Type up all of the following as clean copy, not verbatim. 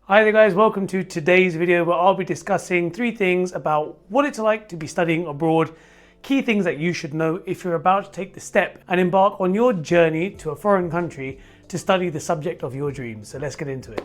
Hi there guys, welcome to today's video where I'll be discussing 3 things about what it's like to be studying abroad, key things that you should know if you're about to take the step and embark on your journey to a foreign country to study the subject of your dreams. So let's get into it.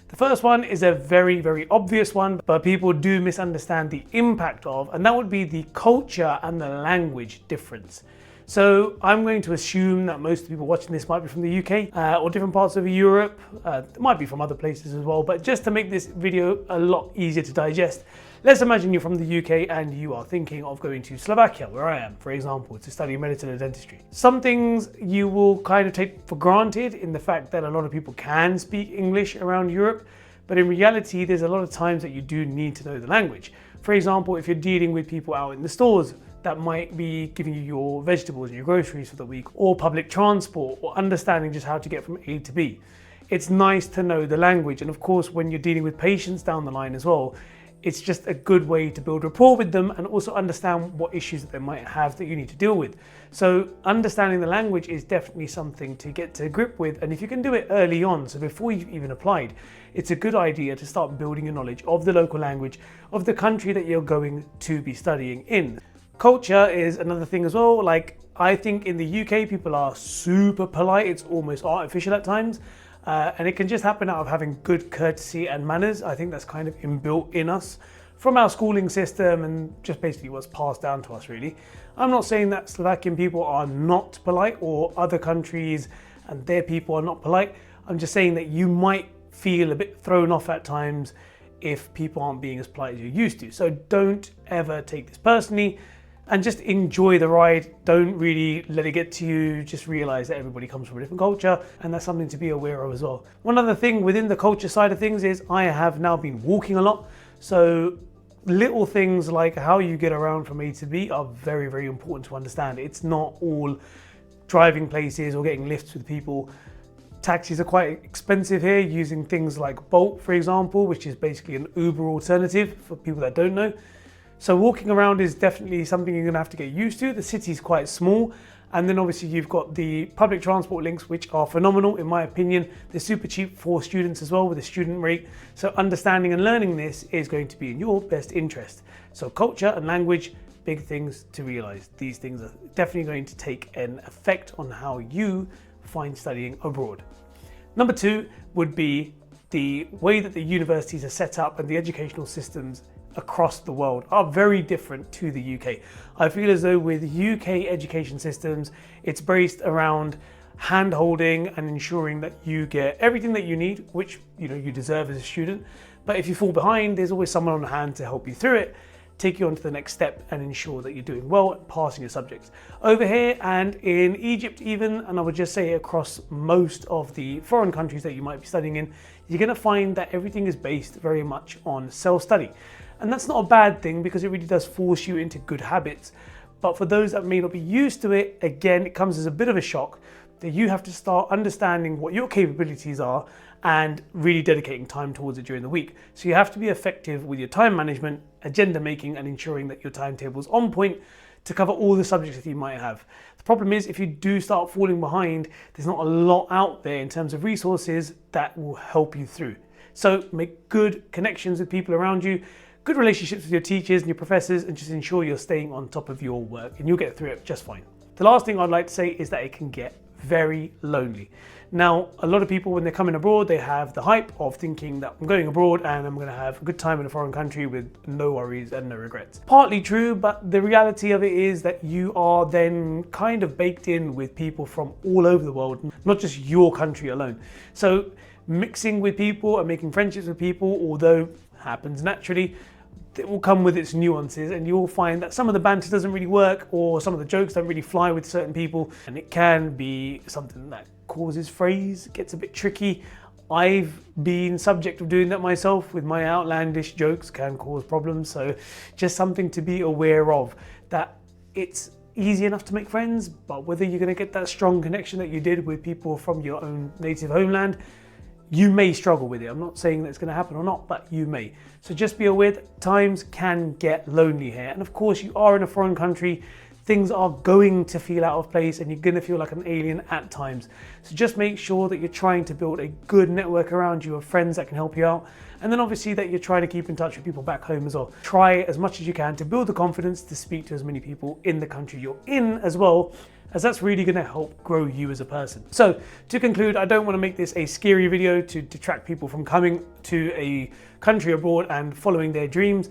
The first one is a very obvious one, but people do misunderstand the impact of, and that would be the culture and the language difference. So I'm going to assume that most of the people watching this might be from the UK or different parts of Europe. It might be from other places as well, but just to make this video a lot easier to digest, let's imagine you're from the UK and you are thinking of going to Slovakia, where I am, for example, to study medicine and dentistry. Some things you will kind of take for granted in the fact that a lot of people can speak English around Europe, but in reality, there's a lot of times that you do need to know the language. For example, if you're dealing with people out in the stores, that might be giving you your vegetables and your groceries for the week, or public transport, or understanding just how to get from A to B. It's nice to know the language, and of course when you're dealing with patients down the line as well, it's just a good way to build rapport with them and also understand what issues that they might have that you need to deal with. So understanding the language is definitely something to get to grip with, and if you can do it early on, so before you've even applied, it's a good idea to start building your knowledge of the local language of the country that you're going to be studying in. Culture is another thing as well. Like, I think in the UK people are super polite, it's almost artificial at times, and it can just happen out of having good courtesy and manners. I think that's kind of inbuilt in us from our schooling system and just basically what's passed down to us, really. I'm not saying that Slovakian people are not polite or other countries and their people are not polite. I'm just saying that you might feel a bit thrown off at times if people aren't being as polite as you're used to. So don't ever take this personally, and just enjoy the ride. Don't really let it get to you. Just realize that everybody comes from a different culture, and that's something to be aware of as well. One other thing within the culture side of things is I have now been walking a lot. So little things like how you get around from A to B are very important to understand. It's not all driving places or getting lifts with people. Taxis are quite expensive here, using things like Bolt, for example, which is basically an Uber alternative for people that don't know. So walking around is definitely something you're going to have to get used to. The city's quite small, and then obviously you've got the public transport links, which are phenomenal in my opinion. They're super cheap for students as well with a student rate. So understanding and learning this is going to be in your best interest. So culture and language, big things to realize. These things are definitely going to take an effect on how you find studying abroad. Number 2 would be the way that the universities are set up and the educational systems across the world are very different to the UK. I feel as though with UK education systems, it's based around hand-holding and ensuring that you get everything that you need, which you deserve as a student. But if you fall behind, there's always someone on hand to help you through it, take you on to the next step and ensure that you're doing well and passing your subjects. Over here and in Egypt even, and I would just say across most of the foreign countries that you might be studying in, you're going to find that everything is based very much on self-study. And that's not a bad thing because it really does force you into good habits. But for those that may not be used to it, again, it comes as a bit of a shock that you have to start understanding what your capabilities are and really dedicating time towards it during the week. So you have to be effective with your time management, agenda making, and ensuring that your timetable is on point to cover all the subjects that you might have. The problem is if you do start falling behind, there's not a lot out there in terms of resources that will help you through. So make good connections with people around you, good relationships with your teachers and your professors, and just ensure you're staying on top of your work and you'll get through it just fine. The last thing I'd like to say is that it can get very lonely. Now, a lot of people when they're coming abroad, they have the hype of thinking that I'm going abroad and I'm going to have a good time in a foreign country with no worries and no regrets. Partly true, but the reality of it is that you are then kind of baked in with people from all over the world, not just your country alone. So mixing with people and making friendships with people, although happens naturally, it will come with its nuances, and you'll find that some of the banter doesn't really work or some of the jokes don't really fly with certain people, and it can be something that causes frays, gets a bit tricky. I've been subject of doing that myself with my outlandish jokes, can cause problems. So just something to be aware of, that it's easy enough to make friends, but whether you're going to get that strong connection that you did with people from your own native homeland, you may struggle with it. I'm not saying that it's going to happen or not, but you may. So just be aware that times can get lonely here. And of course, you are in a foreign country. things are going to feel out of place and you're going to feel like an alien at times. So just make sure that you're trying to build a good network around you of friends that can help you out. And then obviously that you're trying to keep in touch with people back home as well. Try as much as you can to build the confidence to speak to as many people in the country you're in as well, as that's really going to help grow you as a person. So to conclude, I don't want to make this a scary video to detract people from coming to a country abroad and following their dreams.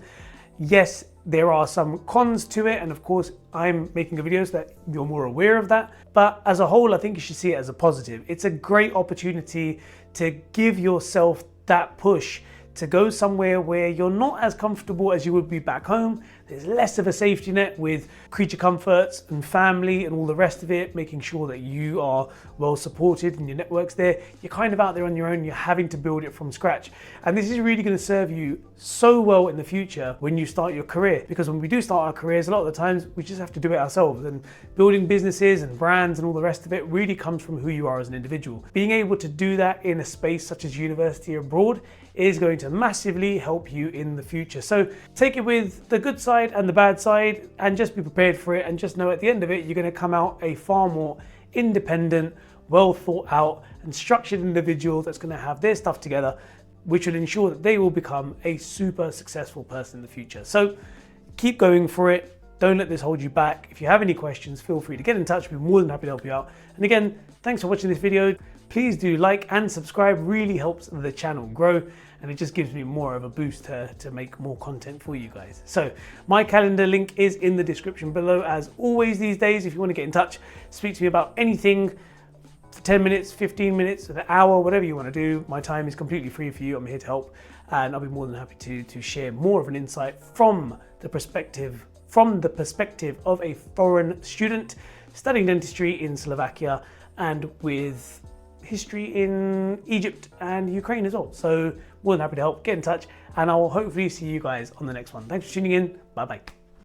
Yes, there are some cons to it, and of course I'm making a video so that you're more aware of that, but as a whole I think you should see it as a positive. It's a great opportunity to give yourself that push to go somewhere where you're not as comfortable as you would be back home. There's less of a safety net with creature comforts and family and all the rest of it, making sure that you are well supported and your network's there. You're kind of out there on your own, you're having to build it from scratch. And this is really going to serve you so well in the future when you start your career, because when we do start our careers, a lot of the times we just have to do it ourselves, and building businesses and brands and all the rest of it really comes from who you are as an individual. Being able to do that in a space such as university abroad is going to massively help you in the future. So take it with the good side and the bad side and just be prepared for it, and just know at the end of it you're going to come out a far more independent, well thought out and structured individual that's going to have their stuff together, which will ensure that they will become a super successful person in the future. So keep going for it. Don't let this hold you back. If you have any questions, feel free to get in touch. We'll be more than happy to help you out. And again, thanks for watching this video. Please do like and subscribe, really helps the channel grow, and it just gives me more of a boost to make more content for you guys. So my calendar link is in the description below as always these days. If you want to get in touch, speak to me about anything for 10 minutes, 15 minutes, an hour, whatever you want to do. My time is completely free for you. I'm here to help, and I'll be more than happy to share more of an insight from the perspective of a foreign student studying dentistry in Slovakia and with history in Egypt and Ukraine as well. So more than happy to help. Get in touch and I'll hopefully see you guys on the next one. Thanks for tuning in. Bye bye.